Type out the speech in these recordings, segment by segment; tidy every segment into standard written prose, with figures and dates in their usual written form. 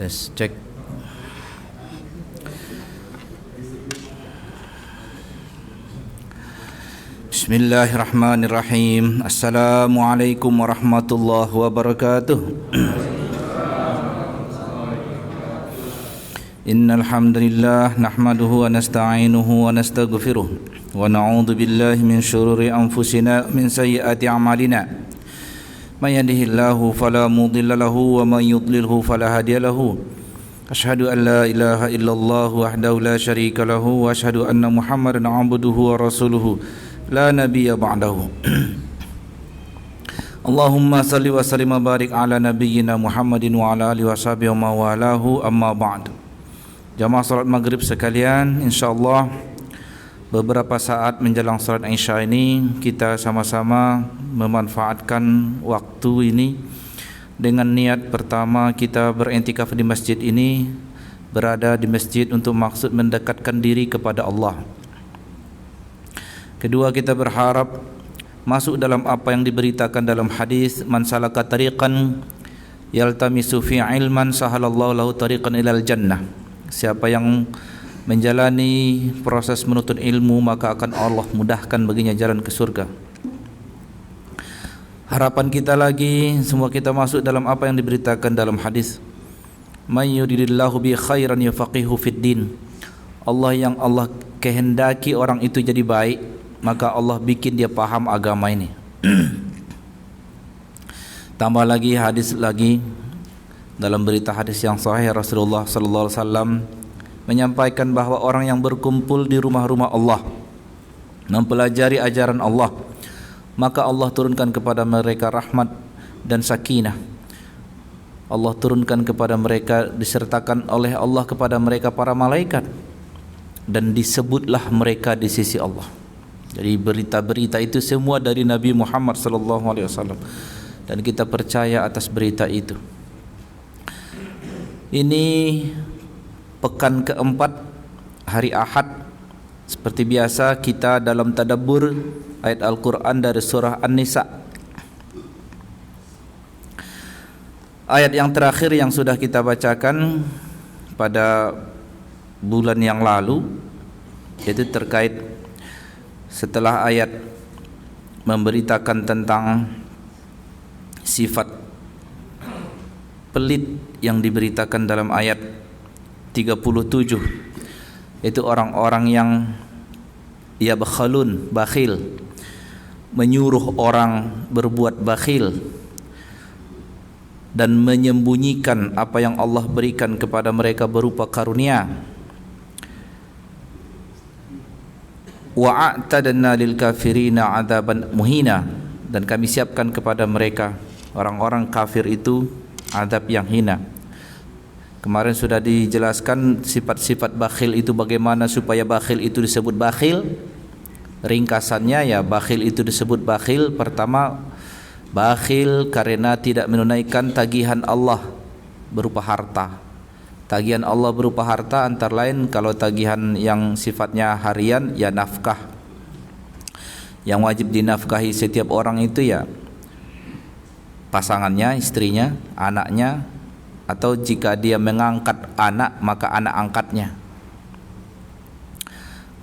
Tes cek. Bismillahirrahmanirrahim. Assalamualaikum warahmatullahi wabarakatuh. Innal hamdalillah nahmaduhu wa nasta'inuhu wa nastaghfiruh wa na'udzu billahi min shururi anfusina min sayyiati a'malina. May yahdihillahu fala mudilla lahu wa may yudlilhu fala hadiya lahu. Asyhadu an la ilaha illallah wahdahu la syarika lahu wa asyhadu anna Muhammadan 'abduhu wa rasuluhu la nabiyya ba'dahu. Allahumma salli wa sallim wa barik ala nabiyyina Muhammadin wa ala alihi wa sahbihi wa walahu amma ba'd. Jamaah salat maghrib sekalian, insyaallah beberapa saat menjelang salat Isya ini kita sama-sama memanfaatkan waktu ini dengan niat pertama kita beriktikaf di masjid ini, berada di masjid untuk maksud mendekatkan diri kepada Allah. Kedua, kita berharap masuk dalam apa yang diberitakan dalam hadis, man salaka tariqan yaltamisu fi ilman sahalallahu lahu tariqan ilal jannah. Siapa yang menjalani proses menuntut ilmu, maka akan Allah mudahkan baginya jalan ke surga. Harapan kita lagi, semua kita masuk dalam apa yang diberitakan dalam hadis, may yuridillahu bi khairan yufaqihu fid din. Allah kehendaki orang itu jadi baik, maka Allah bikin dia paham agama ini. Tambah lagi hadis lagi, dalam berita hadis yang sahih Rasulullah sallallahu alaihi wasallam menyampaikan bahawa orang yang berkumpul di rumah-rumah Allah mempelajari ajaran Allah, maka Allah turunkan kepada mereka rahmat dan sakinah. Allah turunkan kepada mereka, disertakan oleh Allah kepada mereka para malaikat, dan disebutlah mereka di sisi Allah. Jadi berita-berita itu semua dari Nabi Muhammad sallallahu alaihi wasallam, dan kita percaya atas berita itu. Ini pekan keempat, hari Ahad. Seperti biasa kita dalam tadabbur ayat Al-Quran dari surah An-Nisa. Ayat yang terakhir yang sudah kita bacakan pada bulan yang lalu, yaitu terkait setelah ayat memberitakan tentang sifat pelit yang diberitakan dalam ayat 37, yaitu orang-orang yang yabkhalun, bakhil, menyuruh orang berbuat bakhil dan menyembunyikan apa yang Allah berikan kepada mereka berupa karunia. Wa a'tadna lil kafirina 'adzaban muhina, dan kami siapkan kepada mereka, orang-orang kafir itu, azab yang hina. Kemarin sudah dijelaskan sifat-sifat bakhil itu, bagaimana supaya bakhil itu disebut bakhil. Ringkasannya ya, bakhil itu disebut bakhil. Pertama, bakhil karena tidak menunaikan tagihan Allah berupa harta. Tagihan Allah berupa harta antara lain, kalau tagihan yang sifatnya harian ya nafkah. Yang wajib dinafkahi setiap orang itu ya pasangannya, istrinya, anaknya, atau jika dia mengangkat anak, maka anak angkatnya.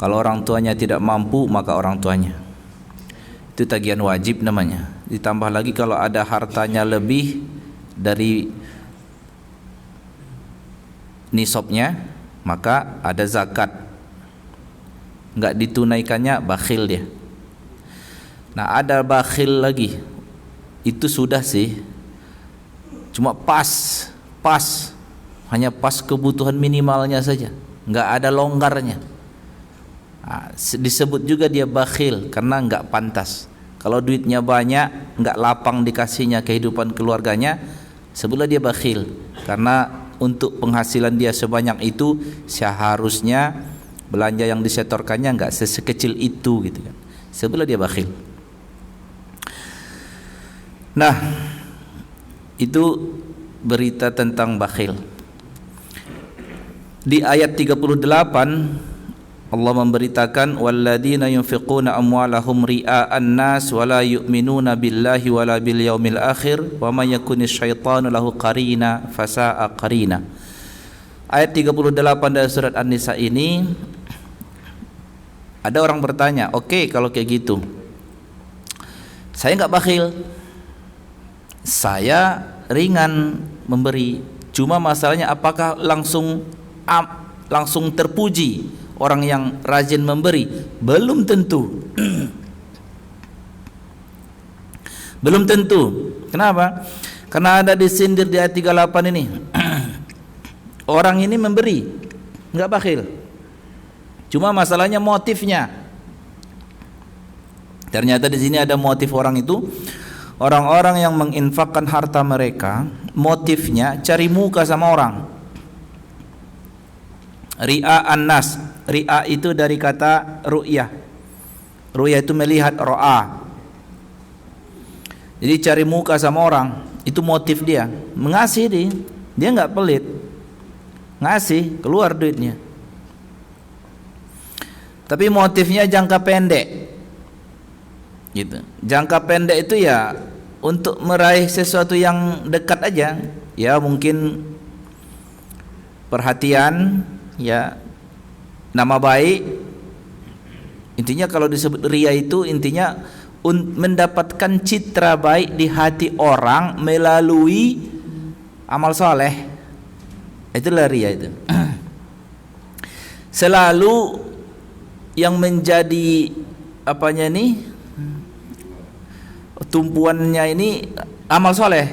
Kalau orang tuanya tidak mampu, maka orang tuanya. Itu tagihan wajib namanya. Ditambah lagi kalau ada hartanya lebih dari nisabnya, maka ada zakat. Enggak ditunaikannya, bakhil dia. Nah, ada bakhil lagi. Itu sudah sih, cuma pas, hanya pas kebutuhan minimalnya saja, enggak ada longgarnya. Disebut juga dia bakhil karena enggak pantas. Kalau duitnya banyak, enggak lapang dikasihnya kehidupan keluarganya, sebutlah dia bakhil. Karena untuk penghasilan dia sebanyak itu, seharusnya belanja yang disetorkannya enggak sekecil itu gitu kan. Sebutlah dia bakhil. Nah, itu berita tentang bakhil. Di ayat 38 Allah memberitakan, walladzina yunfiquna amwalahum ria'an nas wa la yu'minuna billahi wa la bil yaumil akhir wa may yakuni syaitanu lahu qarina fasa'a qarina. ayat 38 dari surat An-Nisa ini, ada orang bertanya, oke, kalau kayak gitu saya nggak bakhil, saya ringan memberi, cuma masalahnya apakah langsung terpuji orang yang rajin memberi? Belum tentu. Belum tentu. Kenapa? Karena ada disindir di ayat 38 ini. Orang ini memberi, nggak bakhil, cuma masalahnya motifnya. Ternyata di sini ada motif orang itu. Orang-orang yang menginfakkan harta mereka, motifnya cari muka sama orang. Ria'an nas. Ri'a itu dari kata ru'yah. Ru'yah itu melihat, ro'a. Jadi cari muka sama orang, itu motif dia. Mengasihi dia nggak pelit, ngasih, keluar duitnya. Tapi motifnya jangka pendek, gitu. Jangka pendek itu ya untuk meraih sesuatu yang dekat aja, ya mungkin perhatian, ya nama baik. Intinya kalau disebut ria itu intinya mendapatkan citra baik di hati orang melalui amal soleh. Itulah ria itu. Selalu yang menjadi apanya nih, tumpuannya ini amal soleh,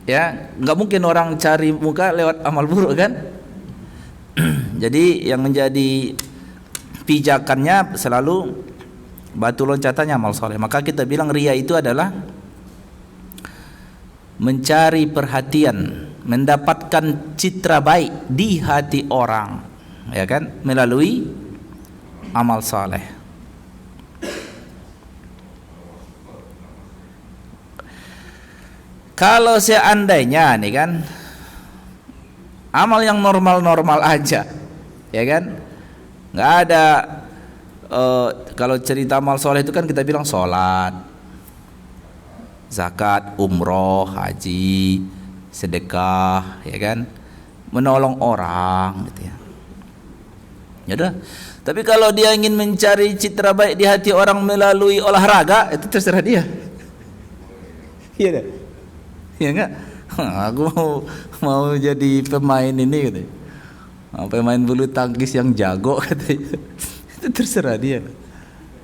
ya nggak mungkin orang cari muka lewat amal buruk kan. Jadi yang menjadi pijakannya selalu batu loncatannya amal soleh. Maka kita bilang ria itu adalah mencari perhatian, mendapatkan citra baik di hati orang, ya kan, melalui amal soleh. Kalau seandainya nih kan amal yang normal-normal aja, ya kan, nggak ada. Kalau cerita amal soleh itu kan kita bilang sholat, zakat, umroh, haji, sedekah, ya kan, menolong orang, gitu ya. Ya udah. Tapi kalau dia ingin mencari citra baik di hati orang melalui olahraga, itu terserah dia. Iya deh. Iya enggak? Aku mau jadi pemain ini gitu. Pemain bulu tangkis yang jago katanya. Itu terserah dia,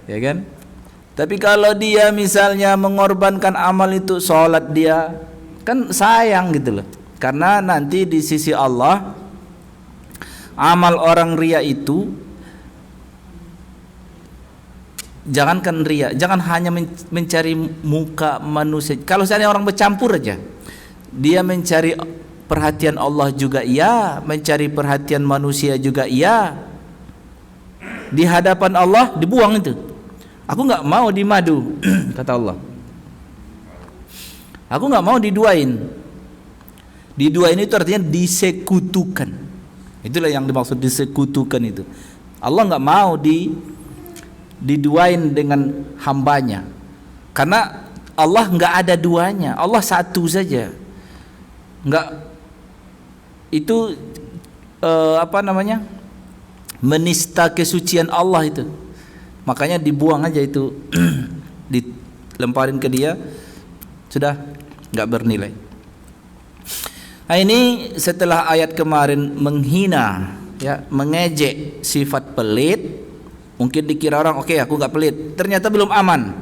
ya kan. Tapi kalau dia misalnya mengorbankan amal itu, sholat dia, kan sayang gitu loh. Karena nanti di sisi Allah amal orang ria itu, jangankan ria, jangan hanya mencari muka manusia. Kalau seandainya orang bercampur aja, dia mencari perhatian Allah juga iya, mencari perhatian manusia juga iya. Di hadapan Allah dibuang itu. Aku nggak mau dimadu, kata Allah. Aku nggak mau diduain. Diduain itu artinya disekutukan. Itulah yang dimaksud disekutukan itu. Allah nggak mau diduain dengan hambanya, karena Allah nggak ada duanya. Allah satu saja. Nggak itu apa namanya? Menista kesucian Allah itu. Makanya dibuang aja itu. Dilemparin ke dia, sudah nggak bernilai. Nah ini setelah ayat kemarin menghina, ya, mengejek sifat pelit. Mungkin dikira orang, oke, aku nggak pelit, ternyata belum aman.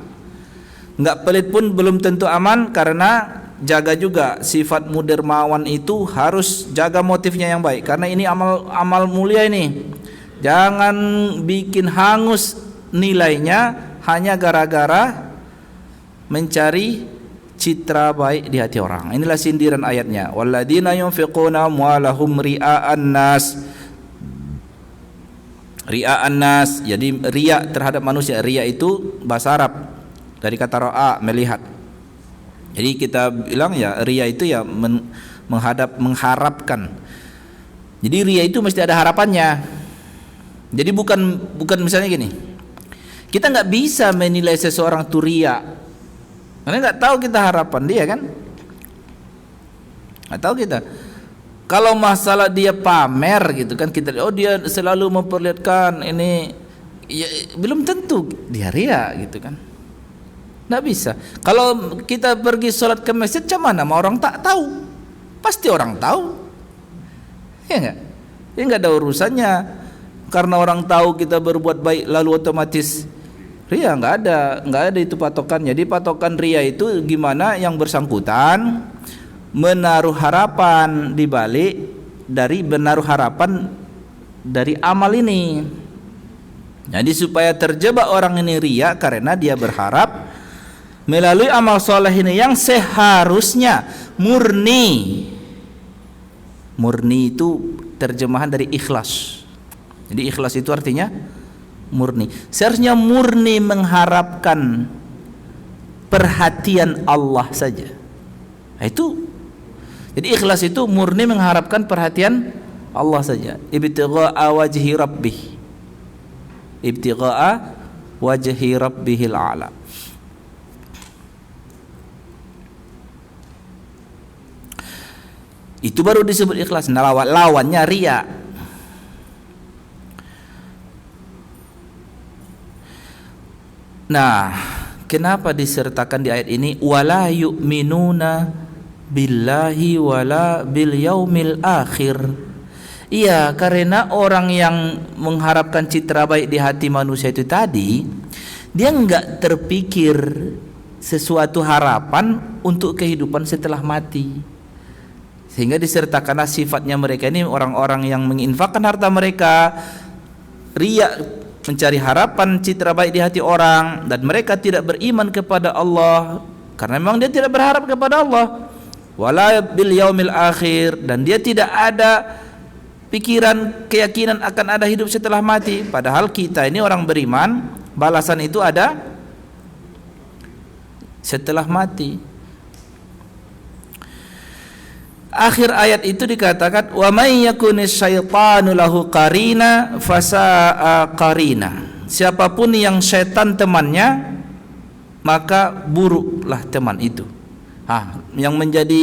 Nggak pelit pun belum tentu aman, karena jaga juga sifat dermawan itu, harus jaga motifnya yang baik. Karena ini amal mulia ini. Jangan bikin hangus nilainya hanya gara-gara mencari citra baik di hati orang. Inilah sindiran ayatnya. Walladzina yunfiquna amwalahum ria'an nas. Ria'an nas, jadi ria terhadap manusia. Ria itu bahasa Arab dari kata ra'a, melihat. Jadi kita bilang ya ria itu ya mengharapkan. Jadi ria itu mesti ada harapannya. Jadi bukan misalnya gini, kita nggak bisa menilai seseorang itu ria, karena nggak tahu kita harapan dia kan, nggak tahu kita. Kalau masalah dia pamer gitu kan, kita oh dia selalu memperlihatkan ini, ya, belum tentu dia ria gitu kan. Nggak bisa. Kalau kita pergi sholat ke masjid, macam mana mau orang tak tahu? Pasti orang tahu, ya nggak? Ini nggak ada urusannya. Karena orang tahu kita berbuat baik lalu otomatis ria, nggak ada itu patokannya. Jadi patokan ria itu gimana yang bersangkutan menaruh harapan di balik dari menaruh harapan dari amal ini. Jadi supaya terjebak orang ini ria karena dia berharap melalui amal soleh ini yang seharusnya murni. Murni itu terjemahan dari ikhlas. Jadi ikhlas itu artinya murni. Seharusnya murni mengharapkan perhatian Allah saja. Nah, itu jadi ikhlas itu murni mengharapkan perhatian Allah saja. Ibtigha'a wajhi rabbih. Ibtigha'a wajhi rabbihil a'la. Itu baru disebut ikhlas. Nah, lawannya riya. Nah, kenapa disertakan di ayat ini wala yu'minuna billahi wala bil yaumil akhir? Iya, karena orang yang mengharapkan citra baik di hati manusia itu tadi, dia enggak terpikir sesuatu harapan untuk kehidupan setelah mati. Sehingga disertakanlah sifatnya mereka ini orang-orang yang menginfakkan harta mereka riya, mencari harapan citra baik di hati orang, dan mereka tidak beriman kepada Allah karena memang dia tidak berharap kepada Allah. Wala bil yaumil akhir, dan dia tidak ada pikiran keyakinan akan ada hidup setelah mati. Padahal kita ini orang beriman, balasan itu ada setelah mati. Akhir ayat itu dikatakan wa may yakunis syaitanu lahu qarina fasa'a qarina. Siapapun yang setan temannya, maka buruklah teman itu. Yang menjadi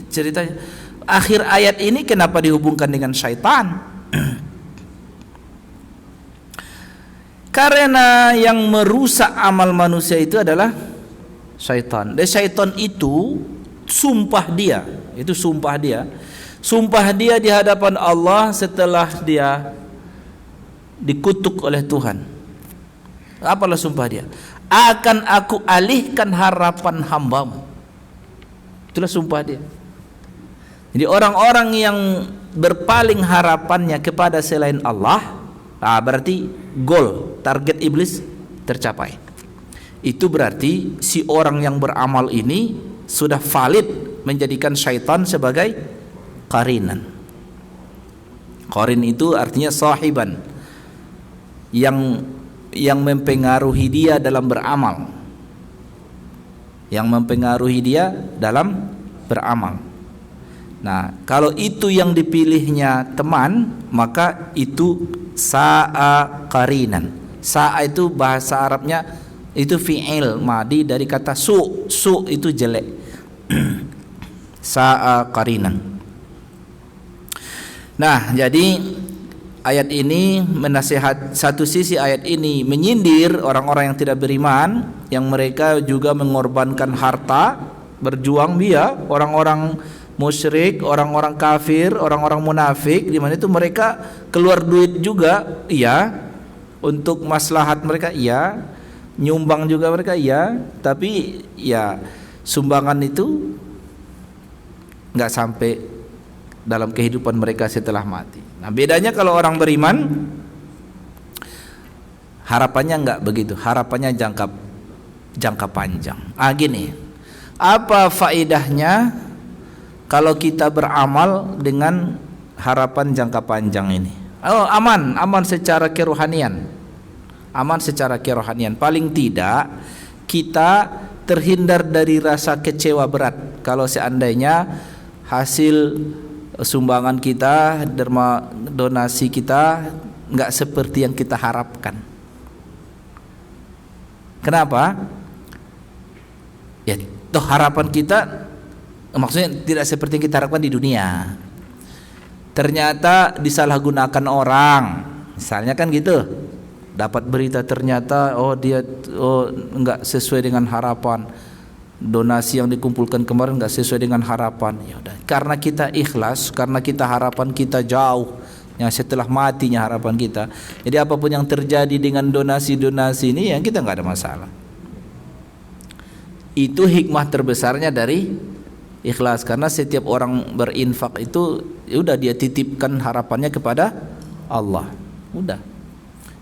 ceritanya akhir ayat ini kenapa dihubungkan dengan syaitan? Karena yang merusak amal manusia itu adalah syaitan. Dan syaitan itu sumpah dia di hadapan Allah setelah dia dikutuk oleh Tuhan. Apalah sumpah dia? Akan aku alihkan harapan hambamu. Itulah sumpah dia. Jadi orang-orang yang berpaling harapannya kepada selain Allah, berarti goal, target iblis tercapai. Itu berarti si orang yang beramal ini sudah valid menjadikan syaitan sebagai qarinan. Qarin itu artinya sahiban, yang mempengaruhi dia dalam beramal. Yang mempengaruhi dia dalam beramal. Nah, kalau itu yang dipilihnya teman, maka itu sa'a qarinan. Sa'a itu bahasa Arabnya itu fi'il madi dari kata su itu jelek. Sa'a qarinan. Nah, jadi ayat ini menasihat, satu sisi ayat ini menyindir orang-orang yang tidak beriman, yang mereka juga mengorbankan harta, berjuang dia, orang-orang musyrik, orang-orang kafir, orang-orang munafik, di mana itu mereka keluar duit juga, iya, untuk maslahat mereka, iya, nyumbang juga mereka, iya, tapi ya sumbangan itu nggak sampai dalam kehidupan mereka setelah mati. Nah, bedanya kalau orang beriman, harapannya enggak begitu, harapannya jangka panjang. Gini, apa faedahnya kalau kita beramal dengan harapan jangka panjang ini? Aman secara kerohanian. Aman secara kerohanian. Paling tidak kita terhindar dari rasa kecewa berat kalau seandainya hasil sumbangan kita, derma donasi kita enggak seperti yang kita harapkan. Kenapa? Ya, toh harapan kita maksudnya tidak seperti yang kita harapkan di dunia. ternyata disalahgunakan orang, misalnya kan gitu, dapat berita ternyata dia enggak sesuai dengan harapan, donasi yang dikumpulkan kemarin enggak sesuai dengan harapan, ya udah, karena kita ikhlas, karena kita harapan kita jauh yang setelah matinya harapan kita, jadi apapun yang terjadi dengan donasi-donasi ini yang kita enggak ada masalah. Itu hikmah terbesarnya dari ikhlas, karena setiap orang berinfak itu ya udah dia titipkan harapannya kepada Allah, udah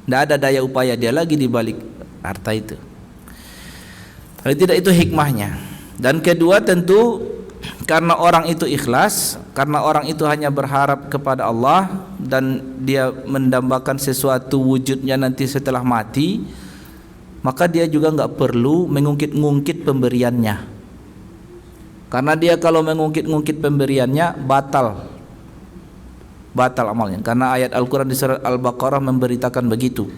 tidak ada daya upaya dia lagi di balik harta itu. Kalau tidak, itu hikmahnya. Dan kedua tentu karena orang itu ikhlas, karena orang itu hanya berharap kepada Allah dan dia mendambakan sesuatu wujudnya nanti setelah mati, maka dia juga enggak perlu mengungkit-ungkit pemberiannya. Karena dia kalau mengungkit-ungkit pemberiannya batal amalnya. Karena ayat Al-Quran di surat Al-Baqarah memberitakan begitu.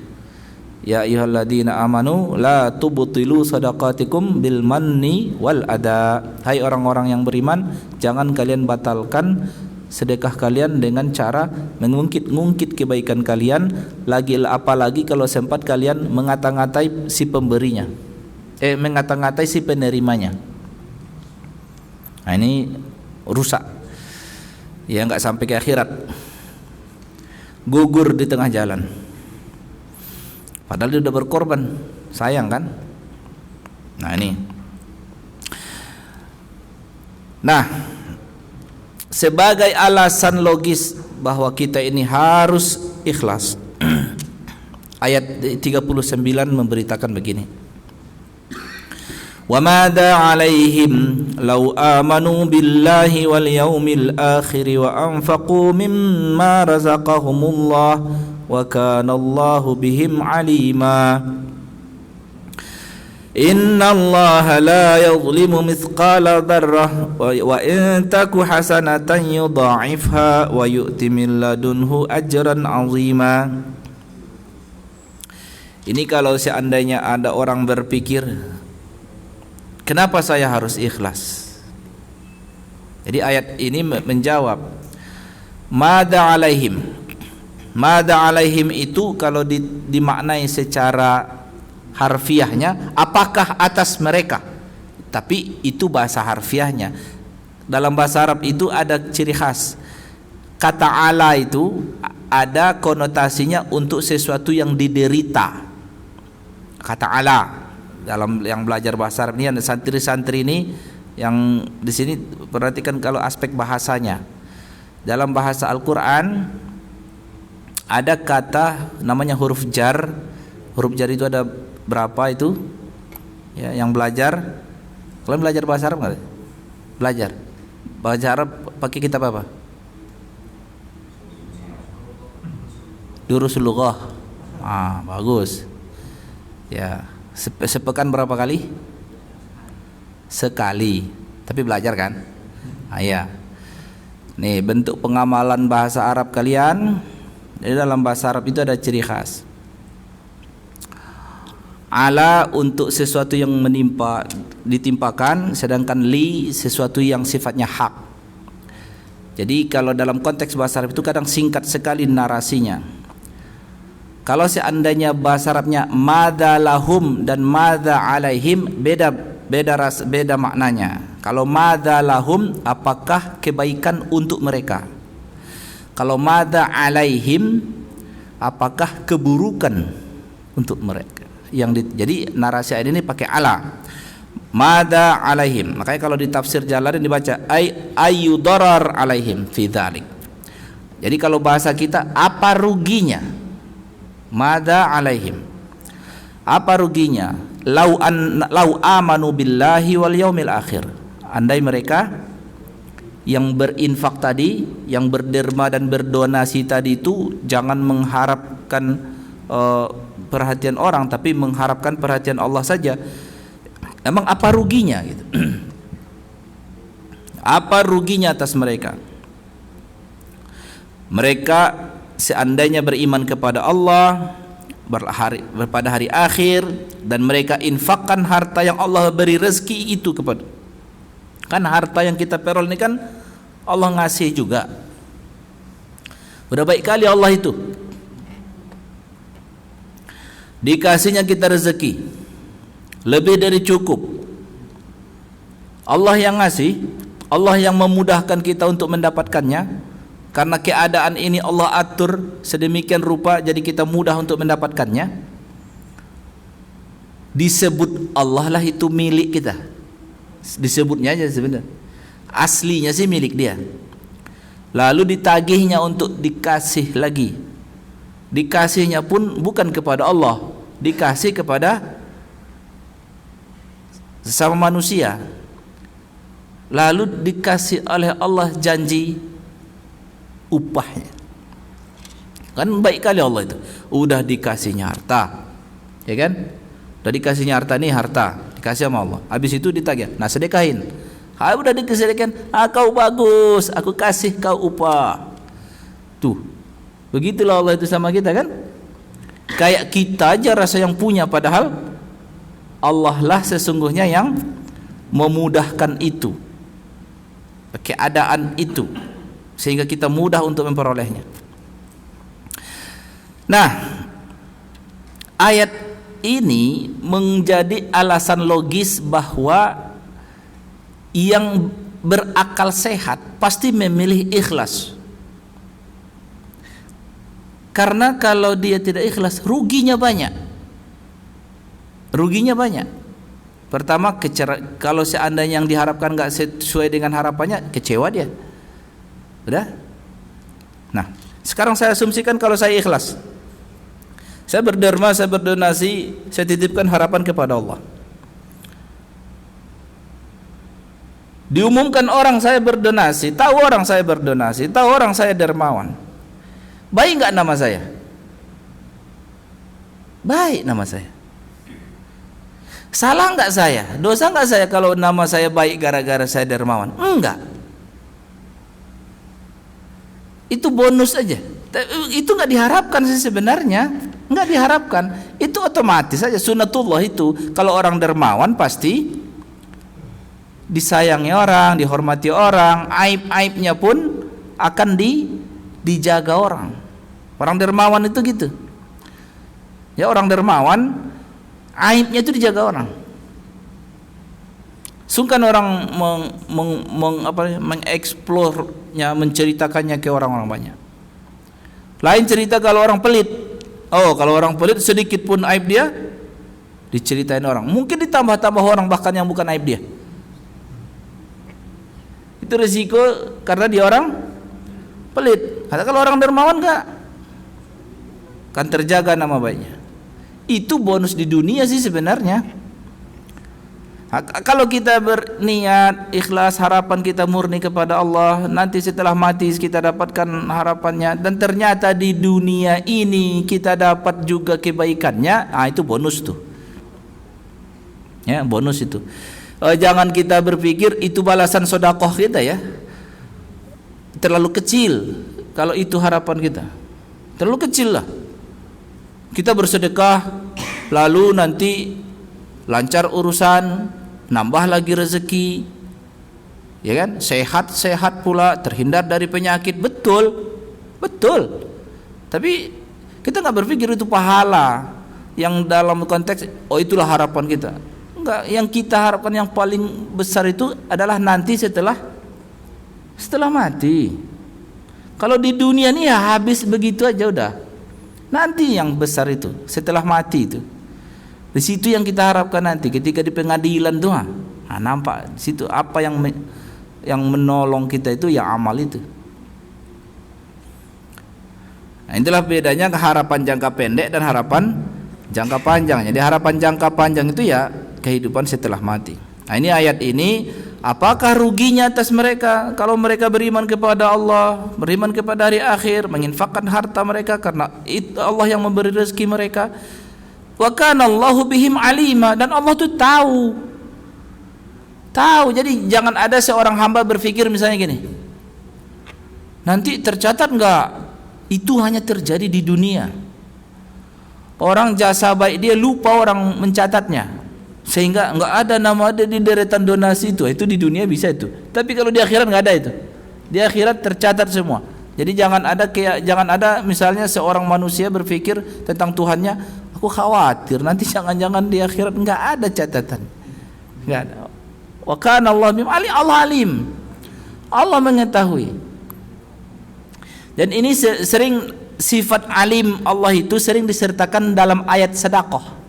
Ya ayyuhalladzina amanu la tubtilu sadaqatikum bil manni wal ada. Hai orang-orang yang beriman, jangan kalian batalkan sedekah kalian dengan cara mengungkit-ungkit kebaikan kalian, apalagi kalau sempat kalian mengata-ngatai si pemberinya, mengata-ngatai si penerimanya. Nah, ini rusak, ya nggak sampai ke akhirat, gugur di tengah jalan, padahal dia udah berkorban, sayang kan? Nah ini, sebagai alasan logis bahwa kita ini harus ikhlas, ayat 39 memberitakan begini: wa madza 'alaihim law amanu billahi wal yaumil akhir wa anfaqu mimma razaqahumullah wa kana Allahu bihim 'alima. Inna Allaha la yadhlimu mithqala dzarrah wa in taku hasanatan yudha'ifha wa yu'ti min ladunhu ajran 'azima. Ini kalau seandainya ada orang berpikir, kenapa saya harus ikhlas? Jadi ayat ini menjawab madza 'alaihim. Madza 'alaihim itu kalau dimaknai secara harfiahnya, apakah atas mereka? Tapi itu bahasa harfiahnya. Dalam bahasa Arab itu ada ciri khas. Kata ala itu ada konotasinya untuk sesuatu yang diderita. Kata ala, dalam yang belajar bahasa Arab ini, ada santri-santri ini yang di sini perhatikan kalau aspek bahasanya. Dalam bahasa Al-Quran ada kata namanya huruf jar. Huruf jar itu ada berapa itu? Ya, yang belajar, kalian belajar bahasa Arab nggak? Belajar bahasa Arab pakai kitab apa? Durusul Lughah. Bagus. Ya, sepekan berapa kali? Sekali. Tapi belajar kan? Ya. Nih bentuk pengamalan bahasa Arab kalian. Di dalam bahasa Arab itu ada ciri khas. Ala untuk sesuatu yang menimpa, ditimpakan, sedangkan li sesuatu yang sifatnya hak. Jadi kalau dalam konteks bahasa Arab itu kadang singkat sekali narasinya. Kalau seandainya bahasa Arabnya madza lahum dan madza alaihim, beda maknanya. Kalau madza lahum, apakah kebaikan untuk mereka? Kalau madza alaihim, apakah keburukan untuk mereka? Jadi narasi ayat ini pakai ala, madza alaihim. Makanya kalau di tafsir Jalalain dibaca ayyudarar alaihim fi dzalik. Jadi kalau bahasa kita, apa ruginya? Madza alaihim, apa ruginya? Lau amanu billahi wal yaumil akhir. Andai mereka yang berinfak tadi, yang berderma dan berdonasi tadi itu jangan mengharapkan perhatian orang, tapi mengharapkan perhatian Allah saja. Emang apa ruginya gitu? Apa ruginya atas mereka? Mereka seandainya beriman kepada Allah pada hari akhir, dan mereka infakkan harta yang Allah beri rezeki itu kepada, kan harta yang kita perol ini kan Allah ngasih juga. Udah baik kali Allah itu. Dikasihnya kita rezeki lebih dari cukup. Allah yang ngasih, Allah yang memudahkan kita untuk mendapatkannya. Karena keadaan ini Allah atur sedemikian rupa, jadi kita mudah untuk mendapatkannya. Disebut Allah lah itu milik kita. Disebutnya aja sebenarnya. Aslinya sih milik dia. Lalu ditagihnya untuk dikasih lagi. Dikasihnya pun bukan kepada Allah, dikasih kepada sesama manusia. Lalu dikasih oleh Allah janji upahnya. Kan baik kali Allah itu. Udah dikasihnya harta, ya kan? Udah dikasihnya harta, nih harta dikasih sama Allah. Habis itu ditagih, nah sedekahin. Udah dikasihkan, kau bagus, aku kasih kau upah. Tuh, begitulah Allah itu sama kita kan? Kayak kita aja rasa yang punya, padahal Allah lah sesungguhnya yang memudahkan itu, keadaan itu, sehingga kita mudah untuk memperolehnya. Nah, ayat ini menjadi alasan logis bahwa yang berakal sehat pasti memilih ikhlas. Karena kalau dia tidak ikhlas, ruginya banyak. Ruginya banyak. Pertama, kalau seandainya yang diharapkan nggak sesuai dengan harapannya, kecewa dia. Udah? Nah, sekarang saya asumsikan kalau saya ikhlas, saya berderma, saya berdonasi, saya titipkan harapan kepada Allah. Diumumkan orang saya berdonasi, tahu orang saya berdonasi, tahu orang saya dermawan. Baik nggak nama saya? Baik nama saya. Salah nggak saya? Dosa nggak saya kalau nama saya baik gara-gara saya dermawan? Enggak. Itu bonus aja. Itu nggak diharapkan sih sebenarnya. Nggak diharapkan. Itu otomatis saja sunnatullah itu. Kalau orang dermawan pasti disayangi orang, dihormati orang, aib-aibnya pun akan dijaga orang. Orang dermawan itu gitu. Ya, orang dermawan aibnya itu dijaga orang. Sungkan orang mengeksplornya, menceritakannya ke orang-orang banyak. Lain cerita kalau orang pelit. Oh, kalau orang pelit sedikit pun aib dia diceritain orang. Mungkin ditambah-tambah orang bahkan yang bukan aib dia. Itu resiko karena dia orang pelit. Kalau orang dermawan enggak, kan terjaga nama baiknya. Itu bonus di dunia sih sebenarnya. Kalau kita berniat ikhlas, harapan kita murni kepada Allah, nanti setelah mati kita dapatkan harapannya, dan ternyata di dunia ini kita dapat juga kebaikannya, itu bonus tuh. Ya, bonus itu. Jangan kita berpikir itu balasan sedekah kita ya. Terlalu kecil kalau itu harapan kita. Terlalu kecil lah. Kita bersedekah lalu nanti lancar urusan, nambah lagi rezeki, ya kan? Sehat pula, terhindar dari penyakit. Betul. Tapi kita nggak berpikir itu pahala yang dalam konteks itulah harapan kita. Enggak, yang kita harapkan yang paling besar itu adalah nanti setelah mati. Kalau di dunia ini ya habis begitu aja udah. Nanti yang besar itu setelah mati itu. Di situ yang kita harapkan nanti ketika di pengadilan tuh. Nah, nampak di situ apa yang menolong kita itu ya amal itu. Nah, itulah bedanya harapan jangka pendek dan harapan jangka panjang. Jadi harapan jangka panjang itu ya kehidupan setelah mati. Nah, ini ayat ini, apakah ruginya atas mereka kalau mereka beriman kepada Allah, beriman kepada hari akhir, menginfakkan harta mereka karena itu Allah yang memberi rezeki mereka. Wa kana Allahu bihim alima, dan Allah tuh tahu. Jadi jangan ada seorang hamba berpikir misalnya gini, nanti tercatat enggak? Itu hanya terjadi di dunia. Orang jasa baik dia lupa orang mencatatnya, sehingga enggak ada nama ada di deretan donasi itu di dunia bisa itu. Tapi kalau di akhirat enggak ada itu. Di akhirat tercatat semua. Jadi jangan ada misalnya seorang manusia berpikir tentang Tuhannya, aku khawatir nanti jangan-jangan di akhirat enggak ada catatan. Enggak ada. Wa kana Allah bim ali, Allah alim. Allah mengetahui. Dan ini sering sifat alim Allah itu sering disertakan dalam ayat sedekah.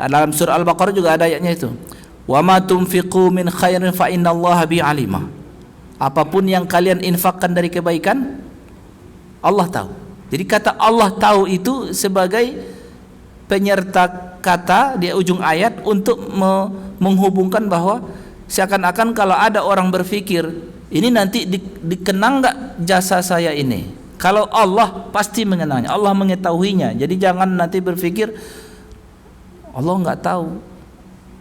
Dalam surah Al-Baqarah juga ada ayatnya itu. Wa ma tunfiqu min khairin fa innallaha bi alimah. Apapun yang kalian infakkan dari kebaikan, Allah tahu. Jadi kata Allah tahu itu sebagai penyerta kata di ujung ayat untuk menghubungkan bahwa seakan-akan kalau ada orang berpikir ini nanti dikenang nggak jasa saya ini. Kalau Allah pasti mengenangnya, Allah mengetahuinya. Jadi jangan nanti berpikir Allah nggak tahu.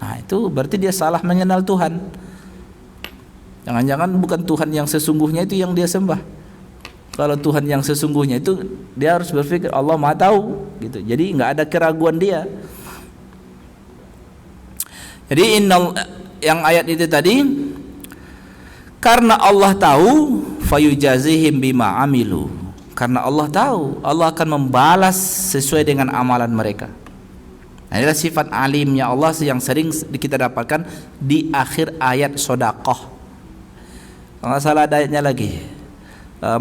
Nah itu berarti dia salah mengenal Tuhan. Jangan-jangan bukan Tuhan yang sesungguhnya itu yang dia sembah. Kalau Tuhan yang sesungguhnya itu dia harus berpikir Allah Maha tahu gitu. Jadi nggak ada keraguan dia. Jadi yang ayat itu tadi, karena Allah tahu fayujazihim bima amilu. Karena Allah tahu, Allah akan membalas sesuai dengan amalan mereka. Nah, inilah sifat alimnya Allah yang sering kita dapatkan di akhir ayat Shadaqah. Kalau nggak salah ada ayatnya lagi,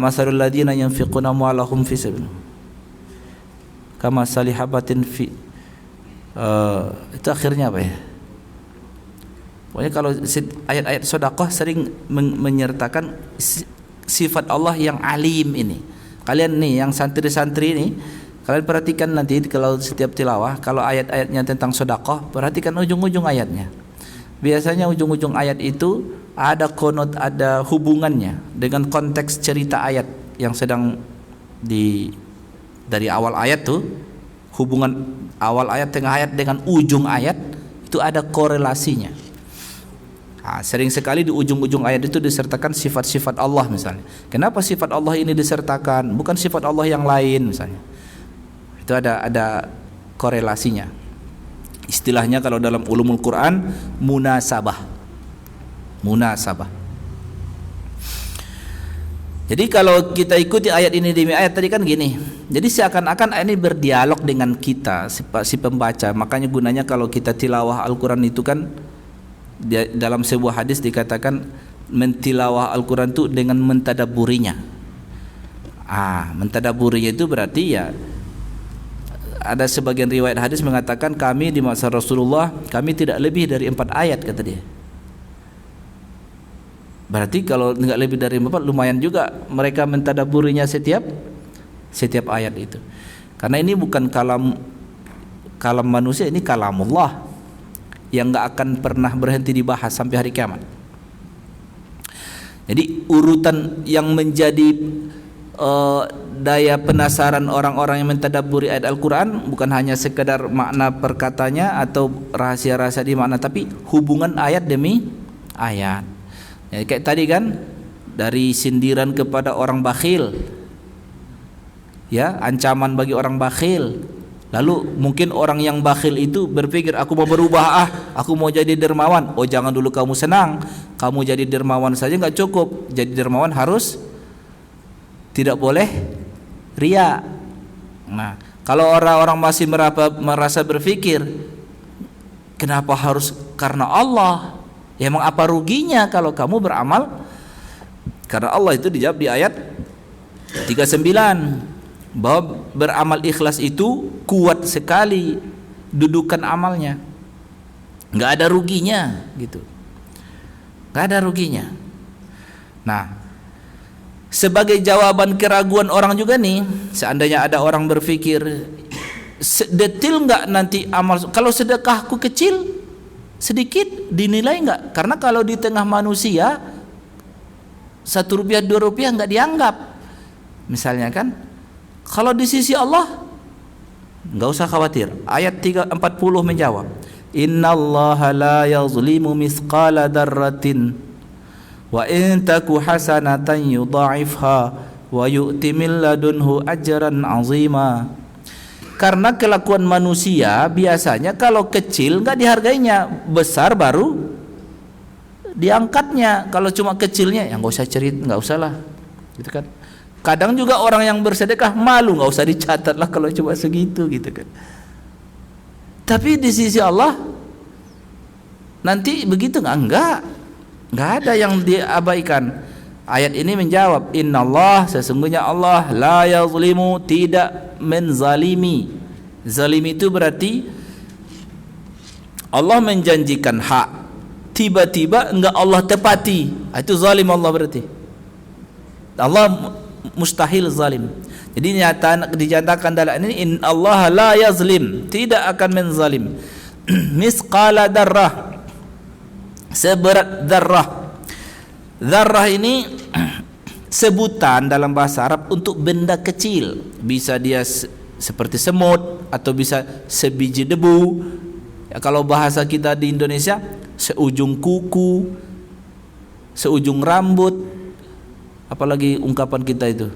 masalul ladina yunfiquna amwalahum fi sabilillah kama salihabatin fi itu akhirnya apa ya? Pokoknya kalau ayat-ayat sedekah sering menyertakan sifat Allah yang alim ini. Kalian nih yang santri-santri ini, kalian perhatikan nanti kalau setiap tilawah, kalau ayat-ayatnya tentang sedekah, perhatikan ujung-ujung ayatnya. Biasanya ujung-ujung ayat itu ada konot, ada hubungannya dengan konteks cerita ayat yang sedang dari awal ayat tuh, hubungan awal ayat, tengah ayat dengan ujung ayat itu ada korelasinya. Nah, sering sekali di ujung-ujung ayat itu disertakan sifat-sifat Allah misalnya. Kenapa sifat Allah ini disertakan, bukan sifat Allah yang lain misalnya? Itu ada korelasinya. Istilahnya kalau dalam ulumul Quran munasabah. Jadi kalau kita ikuti ayat ini demi ayat tadi kan gini. Jadi seakan-akan ini berdialog dengan kita si pembaca. Makanya gunanya kalau kita tilawah Al-Quran itu kan dalam sebuah hadis dikatakan mentilawah Al-Quran itu dengan mentadaburinya. Mentadaburinya itu berarti ya ada sebagian riwayat hadis mengatakan kami di masa Rasulullah kami tidak lebih dari 4 ayat kata dia. Berarti kalau enggak lebih dari 4 lumayan juga mereka mentadaburinya setiap ayat itu. Karena ini bukan kalam manusia, ini kalamullah yang enggak akan pernah berhenti dibahas sampai hari kiamat. Jadi urutan yang menjadi daya penasaran orang-orang yang mentadabburi ayat Al-Quran bukan hanya sekedar makna perkatanya atau rahasia-rahasia di makna, tapi hubungan ayat demi ayat. Ya, kayak tadi kan dari sindiran kepada orang bakhil, ya ancaman bagi orang bakhil. Lalu mungkin orang yang bakhil itu berpikir aku mau berubah, aku mau jadi dermawan. Oh jangan dulu kamu senang, kamu jadi dermawan saja nggak cukup. Jadi dermawan harus tidak boleh riya. Nah kalau orang-orang masih merasa berpikir kenapa harus karena Allah? Ya emang apa ruginya kalau kamu beramal karena Allah? Itu dijawab di ayat 39 bahwa beramal ikhlas itu kuat sekali dudukan amalnya, nggak ada ruginya gitu, nggak ada ruginya. Nah sebagai jawaban keraguan orang juga nih, seandainya ada orang berpikir detil nggak nanti amal, kalau sedekahku kecil sedikit dinilai enggak? Karena kalau di tengah manusia 1 rupiah 2 rupiah enggak dianggap misalnya kan. Kalau di sisi Allah enggak usah khawatir. Ayat 40 menjawab, innallaha la yazlimu mithqala dzarratin wa in taku hasanatan yudha'ifha wa yu'ti min ladunhu ajran 'azima. Karena kelakuan manusia biasanya kalau kecil nggak dihargainya, besar baru diangkatnya. Kalau cuma kecilnya ya nggak usah cerita, nggak usah lah, gitu kan. Kadang juga orang yang bersedekah malu, nggak usah dicatat lah kalau cuma segitu, gitu kan. Tapi di sisi Allah nanti begitu nggak ada yang diabaikan. Ayat ini menjawab, Innallah, sesungguhnya Allah la yazlimu, tidak menzalimi. Zalim itu berarti Allah menjanjikan hak, tiba-tiba enggak Allah tepati, itu zalim Allah berarti. Allah mustahil zalim. Jadi dinyatakan dalam ini, Innallaha la yazlim, tidak akan menzalim. Misqala darrah, seberat darrah. Darrah ini sebutan dalam bahasa Arab untuk benda kecil. Bisa dia seperti semut atau bisa sebiji debu. Ya, kalau bahasa kita di Indonesia, seujung kuku, seujung rambut. Apalagi ungkapan kita itu,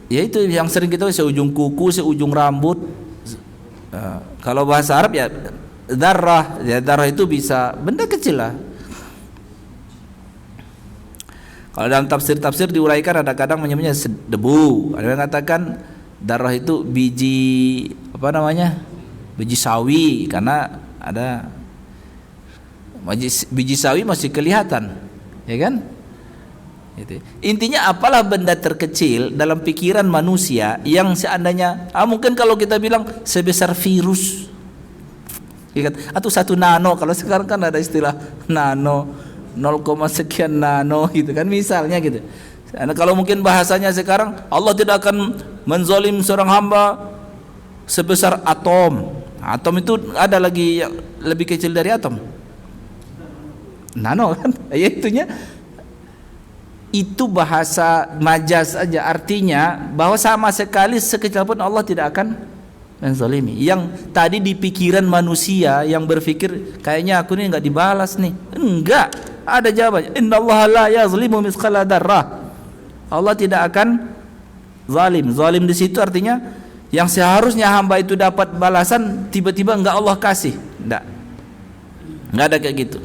ya itu yang sering kita seujung kuku, seujung rambut. Kalau bahasa Arab ya darah, ya darah itu bisa benda kecil lah. Kalau dalam tafsir diuraikan, ada kadang menyebutnya debu, ada yang mengatakan darah itu biji biji sawi, karena ada biji sawi masih kelihatan, ya kan? Gitu. Intinya apalah benda terkecil dalam pikiran manusia yang seandainya mungkin kalau kita bilang sebesar virus, atau 1 nano, kalau sekarang kan ada istilah nano, 0, sekian nano gitu kan, misalnya gitu. Nah, kalau mungkin bahasanya sekarang, Allah tidak akan menzolim seorang hamba sebesar atom. Atom itu ada lagi yang lebih kecil dari atom, nano kan, ya itunya. Itu bahasa majaz aja, artinya bahwa sama sekali sekecil pun Allah tidak akan menzalimi. Yang tadi di pikiran manusia yang berpikir kayaknya aku ini enggak dibalas nih, enggak, ada jawabannya. Innallaha la yazlimu misqala darrah. Allah tidak akan zalim. Zalim di situ artinya yang seharusnya hamba itu dapat balasan tiba-tiba enggak Allah kasih, enggak ada kayak gitu.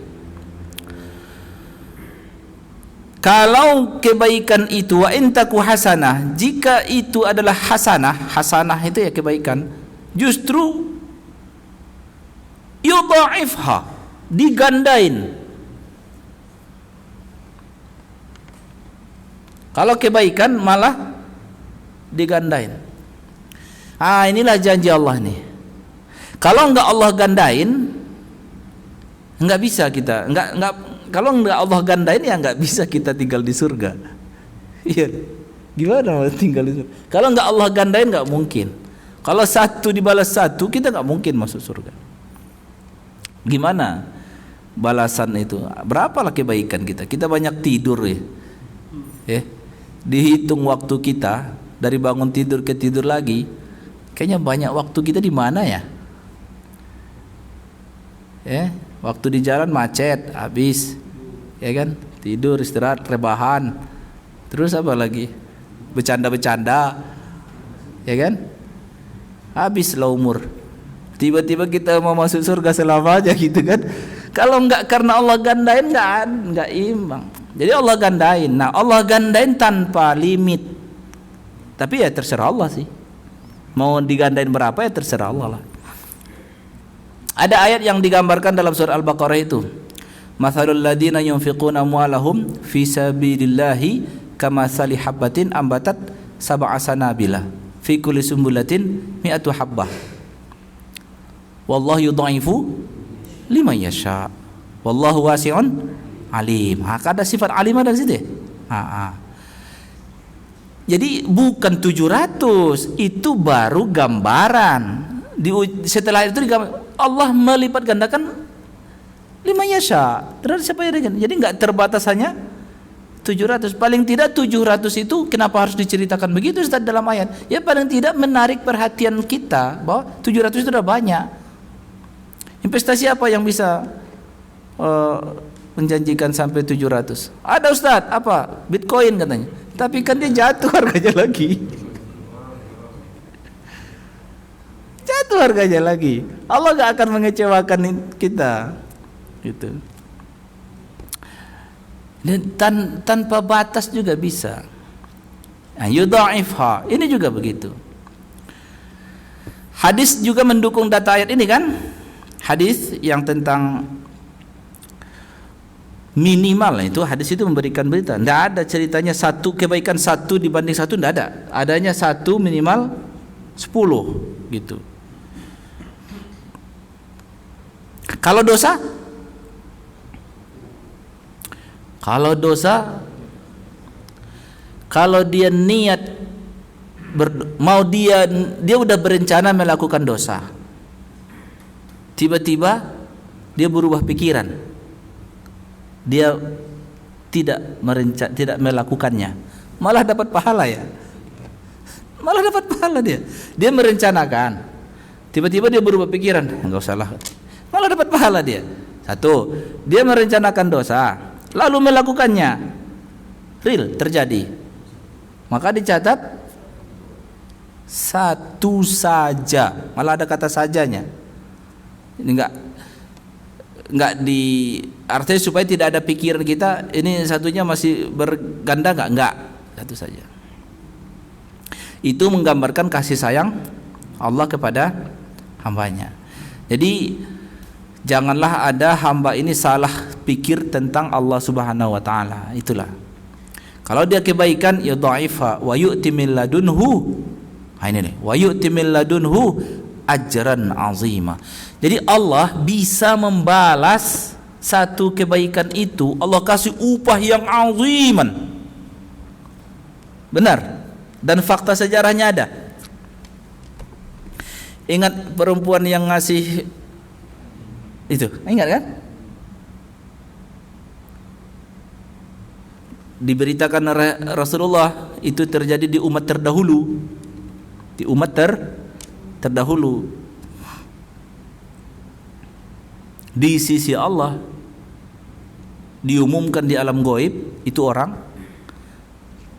Kalau kebaikan itu wa intaku hasanah, jika itu adalah hasanah itu ya kebaikan, justru yudha'ifha, digandain. Kalau kebaikan malah digandain. Inilah janji Allah nih. Kalau enggak Allah gandain, enggak bisa kita, enggak. Kalau enggak Allah gandain ya enggak bisa kita tinggal di surga. Iya. Gimana mau tinggal di surga? Kalau enggak Allah gandain enggak mungkin. Kalau 1 dibalas 1, kita enggak mungkin masuk surga. Gimana balasan itu? Berapalah kebaikan kita? Kita banyak tidur ya. Dihitung waktu kita dari bangun tidur ke tidur lagi, kayaknya banyak waktu kita di mana ya? Waktu di jalan macet habis, ya kan? Tidur, istirahat, rebahan, terus apa lagi? Bercanda-bercanda, ya kan? Habislah umur. Tiba-tiba kita mau masuk surga selamanya gitu kan? Kalau enggak karena Allah gandain enggak imbang. Jadi Allah gandain. Nah, Allah gandain tanpa limit. Tapi ya terserah Allah sih. Mau digandain berapa ya terserah Allah lah. Ada ayat yang digambarkan dalam surah Al-Baqarah itu. Mathalul ladina yunfiquna amwalahum fi sabilillahi kamathali habbatin ambatat sab'a sanabila fi kulli sumbulatin mi'atu habbah. Wallahu yudha'ifu liman yasha. Wallahu wasi'un alim. Ada sifat alim ada di situ. Jadi bukan 700, itu baru gambaran. Setelah itu Allah melipat gandakan 5 yasha terhadap siapa yang dengan. Jadi enggak terbatas hanya 700. Paling tidak 700 itu kenapa harus diceritakan begitu Ustaz dalam ayat? Ya paling tidak menarik perhatian kita bahwa 700 itu sudah banyak. Investasi apa yang bisa menjanjikan sampai 700? Ada Ustaz, apa? Bitcoin katanya. Tapi kan dia jatuh harganya lagi. Jatuh harganya lagi. Allah gak akan mengecewakan kita. Gitu. Dan tanpa batas juga bisa. Yudha'ifha. Ini juga begitu. Hadis juga mendukung data ayat ini kan? Hadis yang tentang minimal itu, hadis itu memberikan berita. Tidak ada ceritanya satu kebaikan satu dibanding satu, tidak ada. Adanya satu minimal 10 gitu. Kalau dosa, kalau dia niat dia udah berencana melakukan dosa, tiba-tiba dia berubah pikiran, dia tidak melakukannya, malah dapat pahala ya. Malah dapat pahala dia merencanakan, tiba-tiba dia berubah pikiran, enggak usah lah, malah dapat pahala dia. Satu, dia merencanakan dosa lalu melakukannya, real terjadi, maka dicatat satu saja, malah ada kata sajanya. Ini enggak di artinya supaya tidak ada pikiran kita ini satunya masih berganda enggak, satu saja. Itu menggambarkan kasih sayang Allah kepada hambanya. Jadi janganlah ada hamba ini salah pikir tentang Allah Subhanahu wa taala. Itulah. Kalau dia kebaikan ya dhaifa wa yu'ti min ladunhu. Ini nih, wa yu'ti min ladunhu ajran azima. Jadi Allah bisa membalas satu kebaikan itu, Allah kasih upah yang aziman. Benar. Dan fakta sejarahnya ada. Ingat perempuan yang ngasih itu, ingat kan? Diberitakan Rasulullah itu terjadi di umat terdahulu. Di umat terdahulu. Di sisi Allah diumumkan di alam gaib itu orang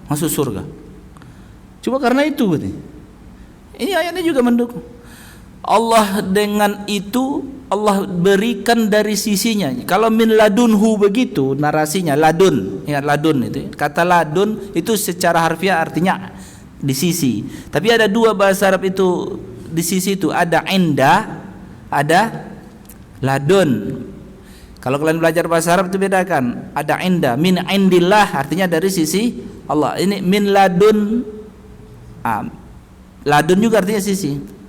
masuk surga. Cuma karena itu ini ayatnya juga mendukung. Allah dengan itu Allah berikan dari sisinya. Kalau min ladunhu begitu narasinya, ladun, ingat ladun itu. Kata ladun itu secara harfiah artinya di sisi. Tapi ada dua bahasa Arab itu di sisi itu, ada inda, ada ladun. Kalau kalian belajar bahasa Arab itu bedakan. Ada inda, min indillah artinya dari sisi Allah. Ini min ladun. Ladun juga artinya sisi.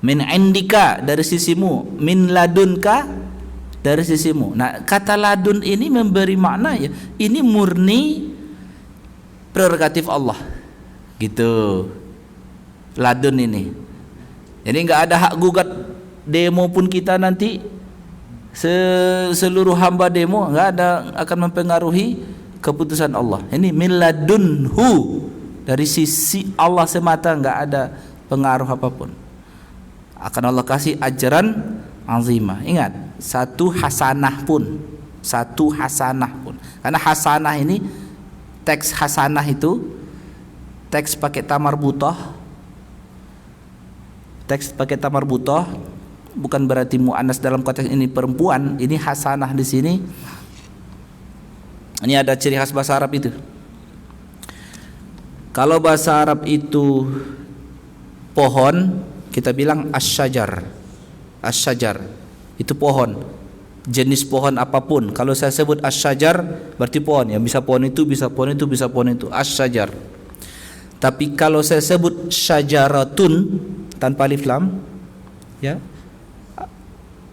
Min indika dari sisimu, min ladunka dari sisimu. Nah, kata ladun ini memberi makna ya, ini murni prerogatif Allah. Gitu. Ladun ini. Jadi enggak ada hak gugat demo pun kita nanti seluruh hamba demo enggak ada akan mempengaruhi keputusan Allah. Ini min ladunhu, dari sisi Allah semata, enggak ada pengaruh apapun. Akan Allah kasih ajaran azimah. Ingat, satu hasanah pun. Karena hasanah ini, teks hasanah itu teks pakai tamar butoh. Teks pakai tamar butoh bukan berarti muannas dalam konteks ini perempuan. Ini hasanah di sini. Ini ada ciri khas bahasa Arab itu. Kalau bahasa Arab itu pohon, kita bilang asyajar. Asyajar itu pohon, jenis pohon apapun. Kalau saya sebut asyajar berarti pohon ya, bisa pohon itu, bisa pohon itu, bisa pohon itu, asyajar. Tapi kalau saya sebut syajaratun tanpa alif lam ya,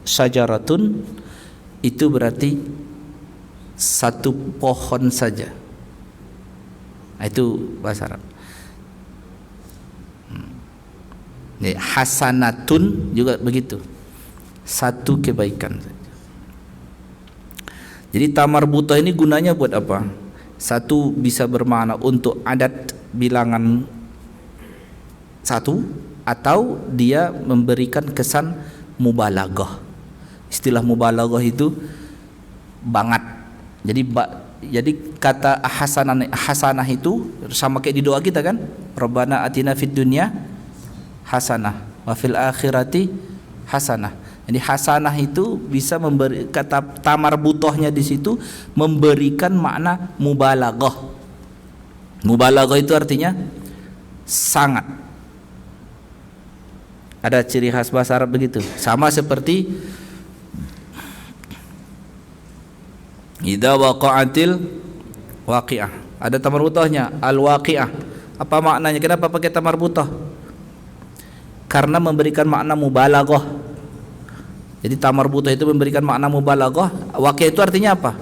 syajaratun itu berarti satu pohon saja. Itu bahasa Arab. Hasanatun juga begitu, satu kebaikan saja. Jadi tamar butoh ini gunanya buat apa? Satu, bisa bermakna untuk adat bilangan satu, atau dia memberikan kesan mubalaghah. Istilah mubalaghah itu banget. Jadi Jadi kata hasanah itu sama kayak di doa kita kan, Rabbana atina fid dunya hasanah wa fil akhirati hasanah. Jadi hasanah itu bisa memberi, kata tamar butohnya di situ memberikan makna mubalaghah. Mubalaghah itu artinya sangat. Ada ciri khas bahasa Arab begitu. Sama seperti idza waqa'atil waqi'ah. Ada tamar butohnya al-waqi'ah. Apa maknanya? Kenapa pakai tamar butoh? Karena memberikan makna mubalaghah. Jadi tamar butoh itu memberikan makna mubalaghah. Waqi'ah itu artinya apa?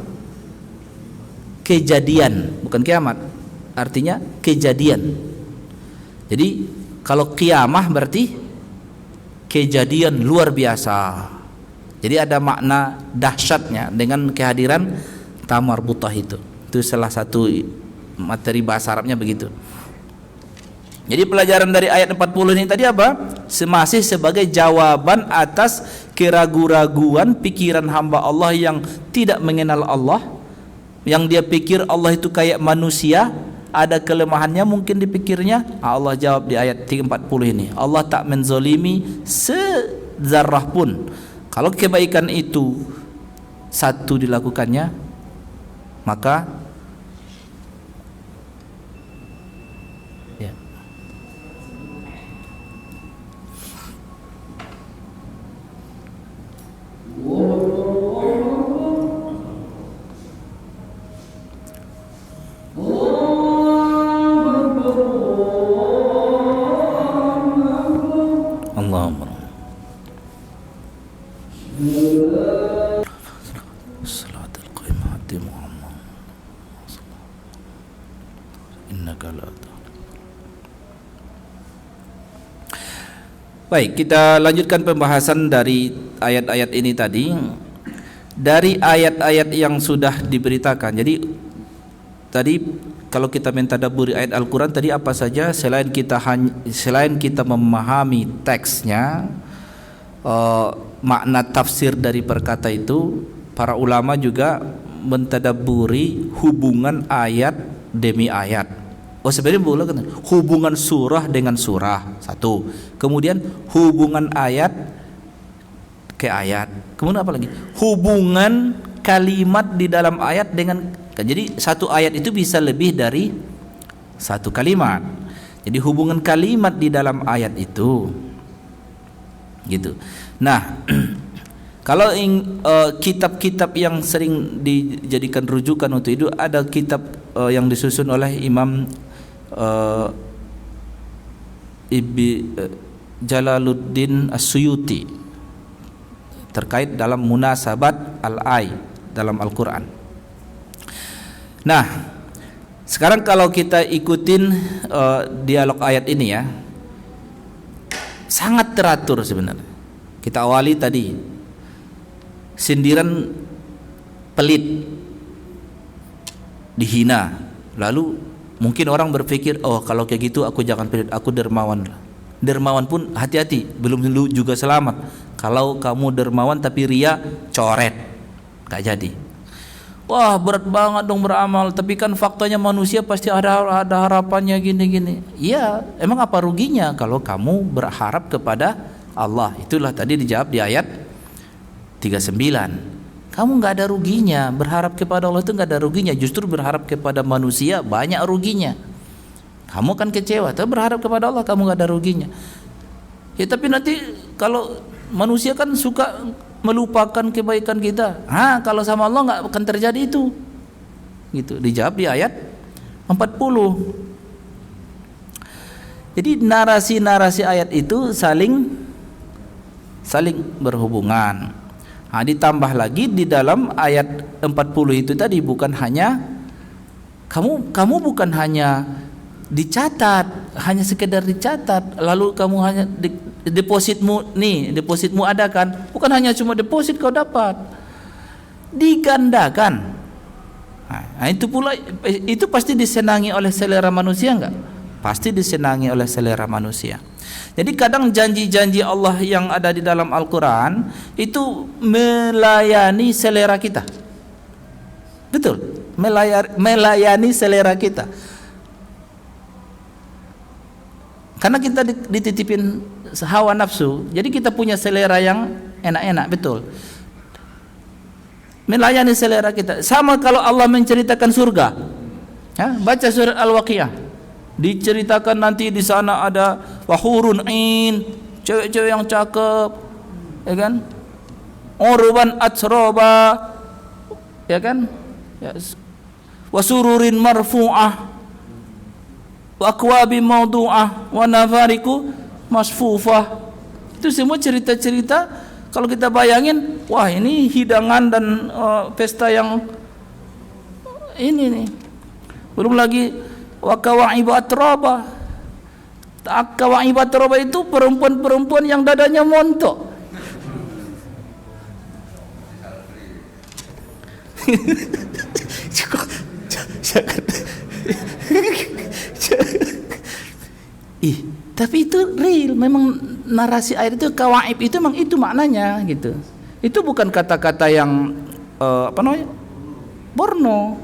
Kejadian, bukan kiamat. Artinya kejadian. Jadi kalau kiamah berarti kejadian luar biasa. Jadi ada makna dahsyatnya dengan kehadiran tamar butoh itu. Itu salah satu materi bahasa Arabnya begitu. Jadi pelajaran dari ayat 40 ini tadi apa? Masih sebagai jawaban atas keraguan-raguan pikiran hamba Allah yang tidak mengenal Allah, yang dia pikir Allah itu kayak manusia, ada kelemahannya mungkin dipikirnya. Allah jawab di ayat 40 ini, Allah tak menzolimi sezarrah pun. Kalau kebaikan itu satu dilakukannya, maka ya. Allahumma salatul qaimah di Muhammad innaka la. Baik, kita lanjutkan pembahasan dari ayat-ayat ini tadi. Dari ayat-ayat yang sudah diberitakan. Jadi tadi kalau kita mentadabburi ayat Al-Qur'an tadi apa saja selain kita memahami teksnya, makna tafsir dari perkata itu, para ulama juga mentadabburi hubungan ayat demi ayat. Sebenarnya boleh kan hubungan surah dengan surah satu, kemudian hubungan ayat ke ayat, kemudian apa lagi, hubungan kalimat di dalam ayat dengan, jadi satu ayat itu bisa lebih dari satu kalimat. Jadi hubungan kalimat di dalam ayat itu gitu. Nah, kalau kitab-kitab yang sering dijadikan rujukan untuk itu, ada kitab yang disusun oleh Imam Jalaluddin As-Suyuti terkait dalam munasabat al-ay dalam Al-Quran. Nah, sekarang kalau kita ikutin dialog ayat ini ya, sangat teratur sebenarnya. Kita awali tadi sindiran pelit, dihina. Lalu mungkin orang berpikir, oh kalau kayak gitu aku jangan pelit, aku dermawan. Dermawan pun hati-hati, belum tentu juga selamat. Kalau kamu dermawan tapi ria, coret, gak jadi. Wah berat banget dong beramal, tapi kan faktanya manusia pasti ada harapannya gini-gini. Iya, emang apa ruginya kalau kamu berharap kepada Allah? Itulah tadi dijawab di ayat 39. Kamu gak ada ruginya, berharap kepada Allah itu gak ada ruginya. Justru berharap kepada manusia banyak ruginya. Kamu kan kecewa, tapi berharap kepada Allah kamu gak ada ruginya. Ya tapi nanti kalau manusia kan suka melupakan kebaikan kita. Kalau sama Allah nggak akan terjadi itu. Gitu. Dijawab di ayat 40. Jadi narasi-narasi ayat itu saling berhubungan. Ditambah lagi di dalam ayat 40 itu tadi bukan hanya kamu bukan hanya dicatat, hanya sekedar dicatat, lalu kamu hanya depositmu ada kan, bukan hanya cuma deposit kau dapat, digandakan. Itu pula, itu pasti disenangi oleh selera manusia enggak? Pasti disenangi oleh selera manusia. Jadi kadang janji-janji Allah yang ada di dalam Al-Quran itu melayani selera kita. Betul. melayani selera kita. Karena kita dititipin hawa nafsu, jadi kita punya selera yang enak-enak, betul. Melayani selera kita. Sama kalau Allah menceritakan surga. Ya, baca surat Al-Waqiah. Diceritakan nanti di sana ada wahurun ain, cewek-cewek yang cakep, ya kan? Urban atsroba, ya kan? Ya. Wasururin marfu'ah, wa akwabi mawdu'ah, wa nafariku masfufah. Itu semua cerita-cerita. Kalau kita bayangin, wah ini hidangan dan pesta yang ini nih. Belum lagi wa kawaibu atraba. Kawaibu atraba itu perempuan-perempuan yang dadanya montok. Tapi itu real, memang narasi air itu kawaib itu memang itu maknanya gitu. Itu bukan kata-kata yang apa namanya? Porno.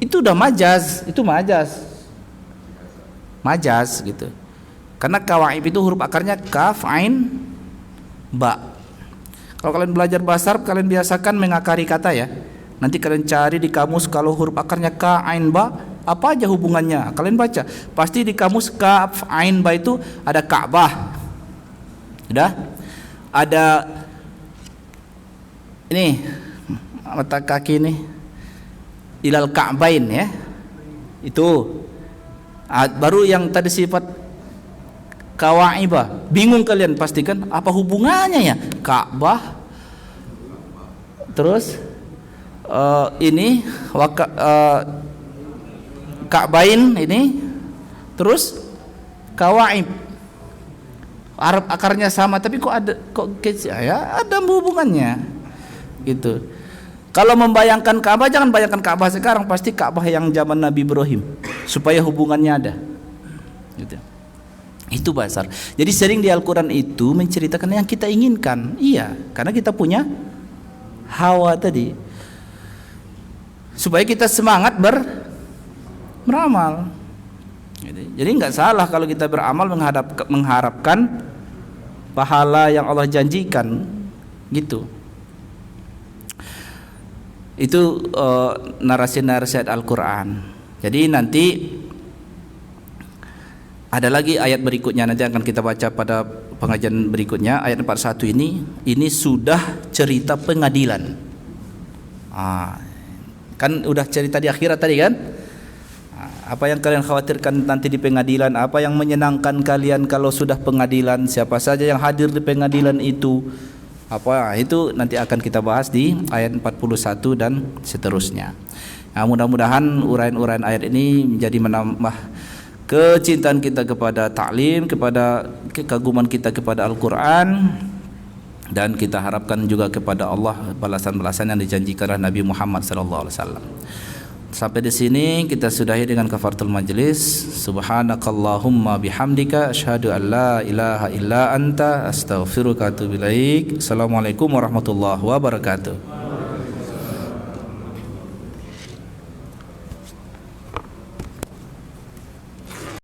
Itu udah majaz, itu majaz. Majaz gitu. Karena kawaib itu huruf akarnya kaf, ain, ba. Kalau kalian belajar bahasa Arab, kalian biasakan mengakari kata ya. Nanti kalian cari di kamus kalau huruf akarnya ka, ain, ba, apa aja hubungannya? Kalian baca. Pasti di kamus kaf, ain, ba itu ada Ka'bah. Sudah? Ada ini mata kaki ini ilal Ka'bain ya. Itu baru yang tadi sifat kawaibah. Bingung kalian pastikan apa hubungannya ya? Ka'bah. Terus ini Ka'bain ini, terus kawaib. Arab akarnya sama tapi kok ya ada hubungannya gitu. Kalau membayangkan Ka'bah, jangan bayangkan Ka'bah sekarang, pasti Ka'bah yang zaman Nabi Ibrahim supaya hubungannya ada gitu. Itu bahasa. Jadi sering di Al-Quran itu menceritakan yang kita inginkan. Iya, karena kita punya hawa tadi, supaya kita semangat beramal. Jadi nggak salah kalau kita beramal mengharapkan pahala yang Allah janjikan, gitu. Itu narasi-narasi Al-Quran. Jadi nanti ada lagi ayat berikutnya, nanti akan kita baca pada pengajian berikutnya. Ayat 41 ini sudah cerita pengadilan. Kan udah cerita di akhirat tadi kan. Apa yang kalian khawatirkan nanti di pengadilan, apa yang menyenangkan kalian kalau sudah pengadilan, siapa saja yang hadir di pengadilan itu, apa itu nanti akan kita bahas di ayat 41 dan seterusnya. Nah, mudah-mudahan uraian-uraian ayat ini menjadi menambah kecintaan kita kepada taklim, kepada kekaguman kita kepada Al-Quran, dan kita harapkan juga kepada Allah balasan-balasan yang dijanjikan oleh Nabi Muhammad sallallahu alaihi wasallam. Sampai di sini kita sudahi dengan kafaratul majlis. Subhanakallahumma bihamdika asyhadu an la ilaha illa anta astaghfiruka wa atubu ilaik. Assalamualaikum warahmatullahi wabarakatuh.